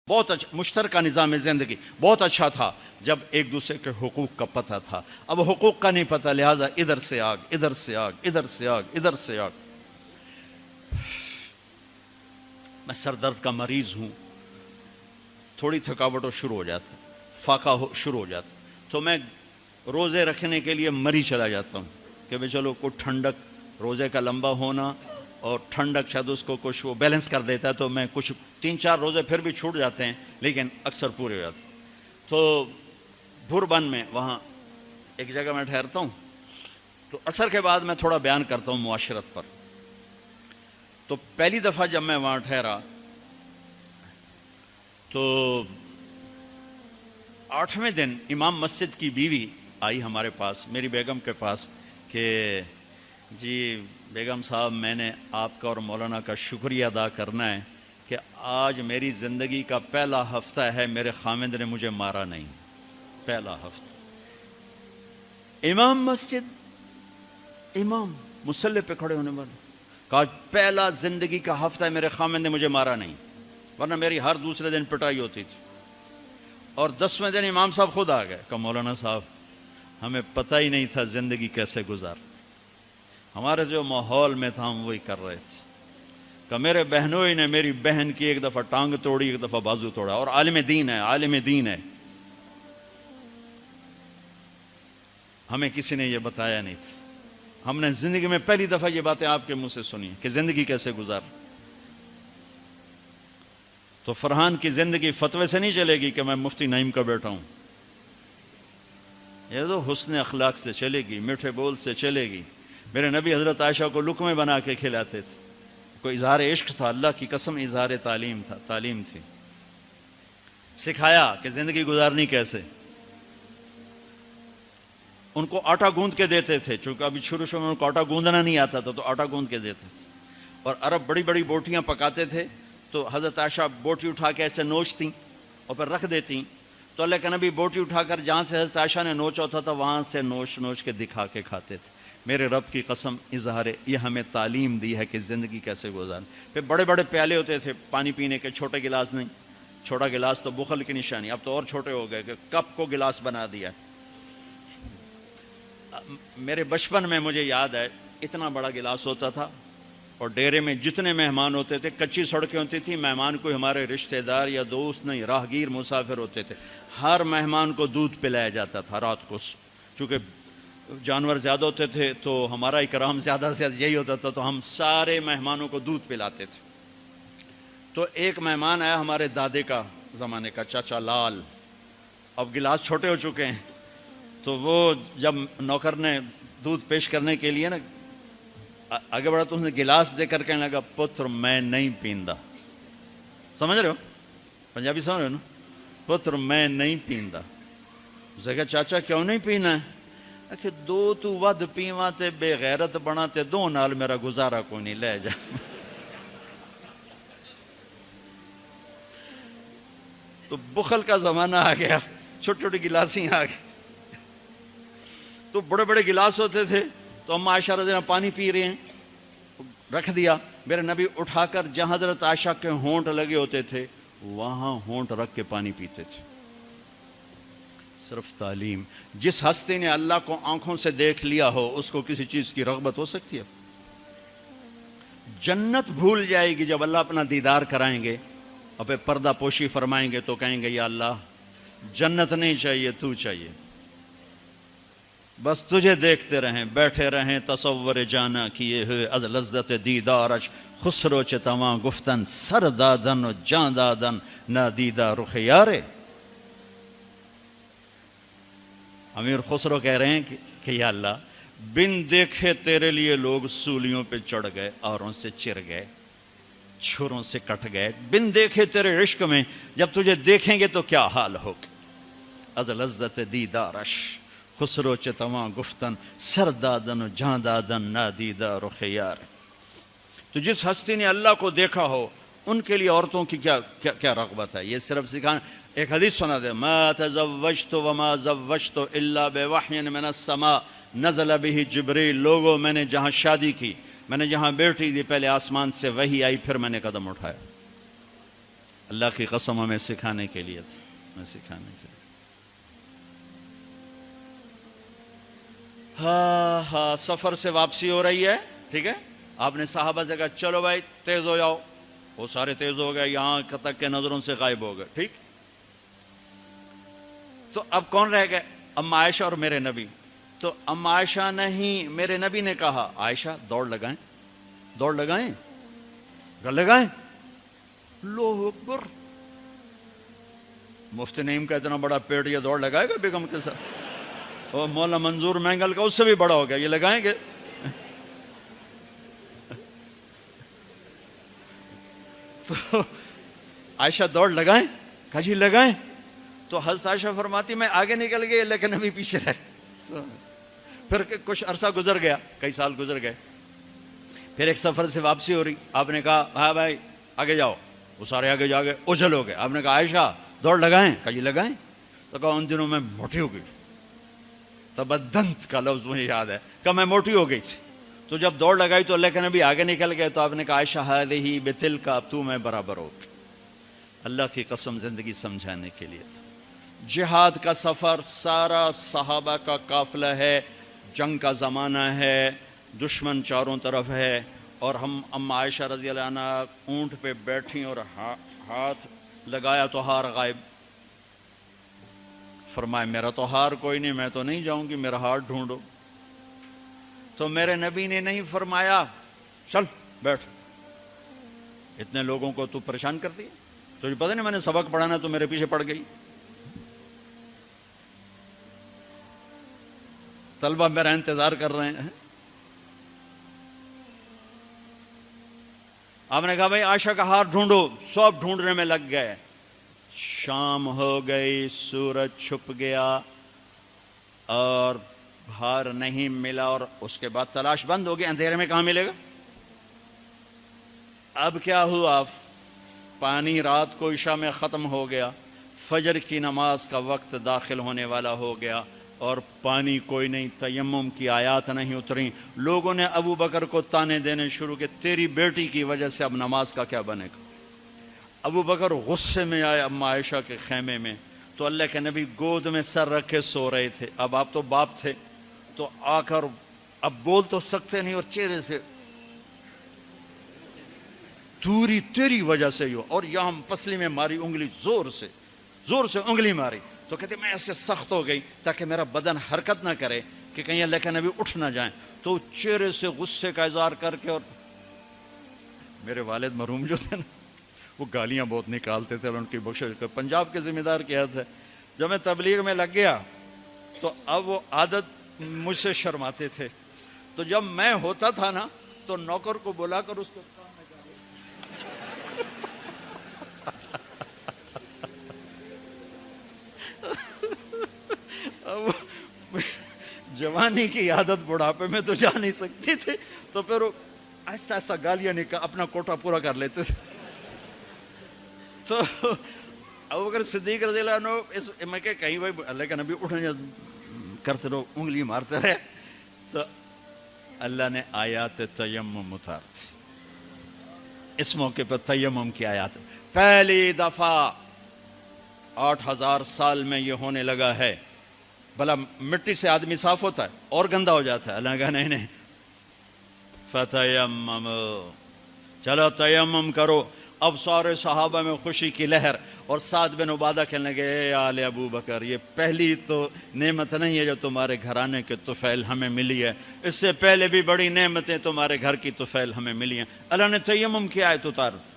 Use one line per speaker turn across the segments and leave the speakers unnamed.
بہت اچھا مشترکہ نظام زندگی بہت اچھا تھا جب ایک دوسرے کے حقوق کا پتہ تھا. اب حقوق کا نہیں پتہ، لہٰذا ادھر سے آگ، ادھر سے آگ، ادھر سے آگ، ادھر سے آگ. میں سر درد کا مریض ہوں، تھوڑی تھکاوٹ ہو شروع ہو جاتا، فاقہ شروع ہو جاتا، تو میں روزے رکھنے کے لیے مری چلا جاتا ہوں کہ بھئی چلو کوئی ٹھنڈک، روزے کا لمبا ہونا اور ٹھنڈک شاید اس کو کچھ وہ بیلنس کر دیتا ہے، تو میں کچھ 3-4 روزے پھر بھی چھوٹ جاتے ہیں لیکن اکثر پورے ہو جاتے ہیں. تو بھربن میں وہاں ایک جگہ میں ٹھہرتا ہوں، تو عصر کے بعد میں تھوڑا بیان کرتا ہوں معاشرت پر. تو پہلی دفعہ جب میں وہاں ٹھہرا تو 8ویں دن امام مسجد کی بیوی آئی ہمارے پاس، میری بیگم کے پاس، کہ جی بیگم صاحب میں نے آپ کا اور مولانا کا شکریہ ادا کرنا ہے کہ آج میری زندگی کا پہلا ہفتہ ہے میرے خامند نے مجھے مارا نہیں. پہلا ہفتہ امام مسجد، امام مصلی پہ کھڑے ہونے والے، کہا پہلا زندگی کا ہفتہ ہے میرے خامند نے مجھے مارا نہیں، ورنہ میری ہر دوسرے دن پٹائی ہوتی تھی. اور 10ویں دن امام صاحب خود آ گئے، کہا مولانا صاحب ہمیں پتہ ہی نہیں تھا زندگی کیسے گزار، ہمارے جو ماحول میں تھا ہم وہی کر رہے تھے. کہ میرے بہنوئی نے میری بہن کی ایک دفعہ ٹانگ توڑی، ایک دفعہ بازو توڑا، اور عالم دین ہے، عالم دین ہے. ہمیں کسی نے یہ بتایا نہیں تھا، ہم نے زندگی میں پہلی دفعہ یہ باتیں آپ کے منہ سے سنی کہ زندگی کیسے گزار. تو فرحان کی زندگی فتوے سے نہیں چلے گی کہ میں مفتی نعیم کا بیٹا ہوں، یہ تو حسن اخلاق سے چلے گی، میٹھے بول سے چلے گی. میرے نبی حضرت عائشہ کو لقمے بنا کے کھلاتے تھے، کوئی اظہار عشق تھا، اللہ کی قسم اظہار تعلیم تھی. سکھایا کہ زندگی گزارنی کیسے. ان کو آٹا گوندھ کے دیتے تھے، چونکہ ابھی شروع میں ان کو آٹا گوندنا نہیں آتا تھا، تو آٹا گوندھ کے دیتے تھے. اور عرب بڑی بڑی بوٹیاں پکاتے تھے، تو حضرت عائشہ بوٹی اٹھا کے ایسے نوچتیں اور پھر رکھ دیتیں. تو اللہ کے نبی بوٹی اٹھا کر جہاں سے حضرت عائشہ نے نوچا ہوتا تھا وہاں سے نوچ کے دکھا کے کھاتے تھے. میرے رب کی قسم اظہار یہ ہمیں تعلیم دی ہے کہ زندگی کیسے گزاریں. پھر بڑے بڑے پیالے ہوتے تھے پانی پینے کے، چھوٹے گلاس نہیں. چھوٹا گلاس تو بخل کی نشانی، اب تو اور چھوٹے ہو گئے کہ کپ کو گلاس بنا دیا. میرے بچپن میں مجھے یاد ہے اتنا بڑا گلاس ہوتا تھا، اور ڈیرے میں جتنے مہمان ہوتے تھے، کچی سڑکیں ہوتی تھیں، مہمان کوئی ہمارے رشتہ دار یا دوست نہیں، راہگیر مسافر ہوتے تھے، ہر مہمان کو دودھ پلایا جاتا تھا رات کو. چونکہ جانور زیادہ ہوتے تھے تو ہمارا اکرام زیادہ سے زیادہ یہی ہوتا تھا، تو ہم سارے مہمانوں کو دودھ پلاتے تھے. تو ایک مہمان آیا ہمارے دادے کا زمانے کا، چاچا لال. اب گلاس چھوٹے ہو چکے ہیں، تو وہ جب نوکر نے دودھ پیش کرنے کے لیے نا آگے بڑھا تو اس نے گلاس دے کر کہنے لگا پتر میں نہیں پیندا. سمجھ رہے ہو پنجابی سمجھ رہے ہو نا؟ پتر میں نہیں پیندا. اسے کہا چاچا کیوں نہیں پینا ہے؟ کہ دو تو ود پیواں تے بے غیرت بنا تے دو نال میرا گزارا کوئی نہیں، لے جا. تو بخل کا زمانہ آ گیا، چھوٹی چھوٹی گلاسیں آ گئی. تو بڑے بڑے گلاس ہوتے تھے، تو ہم عائشہ رضی اللہ عنہا پانی پی رہے ہیں، رکھ دیا. میرے نبی اٹھا کر جہاں حضرت عائشہ کے ہونٹ لگے ہوتے تھے وہاں ہونٹ رکھ کے پانی پیتے تھے. صرف تعلیم. جس ہستی نے اللہ کو آنکھوں سے دیکھ لیا ہو اس کو کسی چیز کی رغبت ہو سکتی ہے؟ جنت بھول جائے گی جب اللہ اپنا دیدار کرائیں گے اور پھر پردہ پوشی فرمائیں گے تو کہیں گے یا اللہ جنت نہیں چاہیے، تو چاہیے، بس تجھے دیکھتے رہیں، بیٹھے رہیں تصور جانا کیے ہوئے از لذت دیدارش، خسرو چتواں گفتن سر دادن و جان دادن نادیدہ رخ یارے. امیر خسرو کہہ رہے ہیں کہ یا اللہ بن دیکھے تیرے لیے لوگ سولیوں پہ چڑھ گئے، آروں سے چر گئے، چھروں سے کٹ گئے. بن دیکھے تیرے عشق میں جب تجھے دیکھیں گے تو کیا حال ہوگا. از لذت دیدارش خسرو چتواں گفتن سر دادن و جان دادن نادیدہ رخ یار. تو جس ہستی نے اللہ کو دیکھا ہو ان کے لیے عورتوں کی کیا رغبت ہے. یہ صرف سکھانا. ایک حدیث سنا دے، ما تزوجت وما زوجت الا بوحی من السماء نزل به جبریل. لوگوں میں نے جہاں شادی کی، میں نے جہاں بیٹی دی، پہلے آسمان سے وحی آئی، پھر میں نے قدم اٹھایا. اللہ کی قسم ہمیں سکھانے کے لیے تھا، ہمیں سکھانے کے لیے۔ ہاں سفر سے واپسی ہو رہی ہے، ٹھیک ہے، آپ نے صحابہ سے کہا چلو بھائی تیز ہو جاؤ، وہ سارے تیز ہو گئے، یہاں تک کے نظروں سے غائب ہو گئے، ٹھیک۔ تو اب کون رہ گئے؟ اما عائشہ اور میرے نبی۔ تو اما عائشہ نہیں، میرے نبی نے کہا عائشہ دوڑ لگائیں، دوڑ لگائیں، لگائیں۔ اللہ اکبر، مفتی نعیم کا اتنا بڑا پیٹ، یہ دوڑ لگائے گا بیگم کے ساتھ؟ اور مولانا منظور مینگل کا اس سے بھی بڑا ہو گیا، یہ لگائیں گے؟ تو عائشہ دوڑ لگائیں، کہا جی لگائیں۔ تو حضرت عائشہ فرماتی میں آگے نکل گئی لیکن ابھی پیچھے رہ۔ پھر کچھ عرصہ گزر گیا، کئی سال گزر گئے، پھر ایک سفر سے واپسی ہو رہی، آپ نے کہا ہاں بھائی آگے جاؤ، وہ سارے آگے جا گئے، اجل ہو گئے۔ آپ نے کہا عائشہ دوڑ لگائیں، کہا جی لگائیں۔ تو کہا ان دنوں میں موٹی ہو گئی، تبدنت کا لفظ مجھے یاد ہے، کہ میں موٹی ہو گئی تھی۔ تو جب دوڑ لگائی تو اللہ کے نبی آگے نکل گئے، تو آپ نے کہا عائشہ ہذہ بتلک، اب تو میں برابر ہو گئی۔ اللہ کی قسم زندگی سمجھانے کے لیے تھا۔ جہاد کا سفر سارا صحابہ کا قافلہ ہے، جنگ کا زمانہ ہے، دشمن چاروں طرف ہے، اور ہم اما عائشہ رضی اللہ عنہ اونٹ پہ بیٹھیں اور ہاتھ لگایا تو ہار غائب۔ فرمایا میرا تو ہار کوئی نہیں، میں تو نہیں جاؤں گی، میرا ہار ڈھونڈو۔ تو میرے نبی نے نہیں فرمایا چل بیٹھ، اتنے لوگوں کو تو پریشان کرتی ہے، تجھے پتہ نہیں میں نے سبق پڑھانا تو میرے پیچھے پڑ گئی، طلبہ میرا انتظار کر رہے ہیں۔ آپ نے کہا بھائی عائشہ کا ہار ڈھونڈو، سب ڈھونڈنے میں لگ گئے، شام ہو گئی، سورج چھپ گیا اور ہار نہیں ملا، اور اس کے بعد تلاش بند ہو گئی، اندھیرے میں کہاں ملے گا؟ اب کیا ہوا؟ پانی رات کو عشاء میں ختم ہو گیا، فجر کی نماز کا وقت داخل ہونے والا ہو گیا، اور پانی کوئی نہیں، تیمم کی آیات نہیں اتریں۔ لوگوں نے ابو بکر کو تانے دینے شروع کہ تیری بیٹی کی وجہ سے اب نماز کا کیا بنے گا۔ ابو بکر غصے میں آئے اما عائشہ کے خیمے میں، تو اللہ کے نبی گود میں سر رکھے سو رہے تھے، اب آپ تو باپ تھے، تو آ کر اب بول تو سکتے نہیں، اور چہرے سے دوری تیری وجہ سے ہو، اور یہاں پسلی میں ماری انگلی، زور سے انگلی ماری۔ تو کہتے میں ایسے سخت ہو گئی تاکہ میرا بدن حرکت نہ کرے کہ کہیں اللہ کے نبی اٹھ نہ جائیں، تو چہرے سے غصے کا اظہار کر کے، اور میرے والد مرحوم جو تھے نا وہ گالیاں بہت نکالتے تھے، اور ان کی بخشش پنجاب کے ذمہ دار کیا تھے۔ جب میں تبلیغ میں لگ گیا تو اب وہ عادت مجھ سے شرماتے تھے، تو جب میں ہوتا تھا نا تو نوکر کو بلا کر اس کو جوانی کی عادت بڑھاپے میں تو جا نہیں سکتی تھی، تو پھر وہ آہستہ آہستہ گالیاں نکال اپنا کوٹا پورا کر لیتے تھے۔ تو ابوبکر صدیق رضی اللہ عنہ میں کہ کہیں بھائی اللہ کا نبی اٹھنے کرتے رہو، انگلی مارتے رہے، تو اللہ نے آیات تیمم اتار دی۔ اس موقع پر تیمم کی آیات پہلی دفعہ 8000 سال میں یہ ہونے لگا ہے۔ بھلا مٹی سے آدمی صاف ہوتا ہے اور گندا ہو جاتا ہے؟ اللہ نے کہا نہیں، فتیمم، چلو تیمم کرو۔ اب سارے صحابہ میں خوشی کی لہر، اور سعد بن عبادہ کہنے لگے اے آل ابو بکر، یہ پہلی تو نعمت نہیں ہے جو تمہارے گھرانے کے طفیل ہمیں ملی ہے، اس سے پہلے بھی بڑی نعمتیں تمہارے گھر کی طفیل ہمیں ملی ہیں۔ اللہ نے تیمم کی آیت اتار دی۔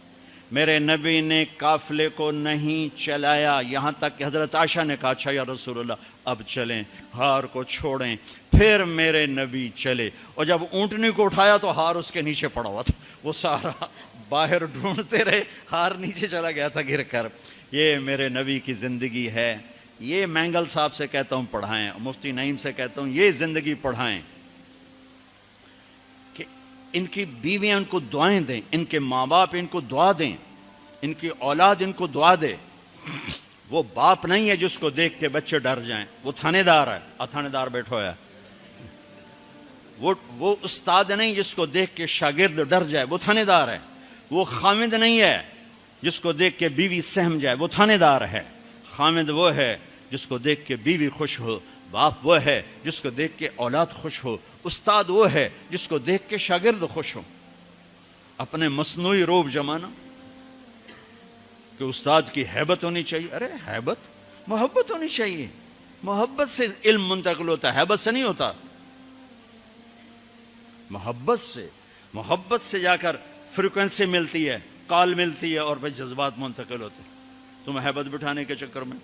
میرے نبی نے قافلے کو نہیں چلایا، یہاں تک کہ حضرت عائشہ نے کہا اچھا یا رسول اللہ اب چلیں، ہار کو چھوڑیں۔ پھر میرے نبی چلے، اور جب اونٹنی کو اٹھایا تو ہار اس کے نیچے پڑا ہوا تھا، وہ سارا باہر ڈھونڈتے رہے، ہار نیچے چلا گیا تھا گر کر۔ یہ میرے نبی کی زندگی ہے، یہ مینگل صاحب سے کہتا ہوں پڑھائیں، مفتی نعیم سے کہتا ہوں یہ زندگی پڑھائیں، کہ ان کی بیویاں ان کو دعائیں دیں، ان کے ماں باپ ان کو دعا دیں، ان کی اولاد ان کو دعا دے۔ وہ باپ نہیں ہے جس کو دیکھ کے بچے ڈر جائیں، وہ تھانے دار ہے، تھانے دار بیٹھو ہے۔ وہ استاد نہیں جس کو دیکھ کے شاگرد ڈر جائے، وہ تھانے دار ہے۔ وہ خامد نہیں ہے جس کو دیکھ کے بیوی سہم جائے وہ تھانے دار ہے، خامد وہ ہے جس کو دیکھ کے بیوی خوش ہو، باپ وہ ہے جس کو دیکھ کے اولاد خوش ہو، استاد وہ ہے جس کو دیکھ کے شاگرد خوش ہو۔ اپنے مصنوعی روب جمانا کہ استاد کی ہیبت ہونی چاہیے، ارے ہیبت، محبت ہونی چاہیے، محبت سے علم منتقل ہوتا ہے، ہیبت سے نہیں ہوتا، محبت سے جا کر فریکوینسی ملتی ہے، کال ملتی ہے، اور پھر جذبات منتقل ہوتے ہیں۔ تم ہیبت بٹھانے کے چکر میں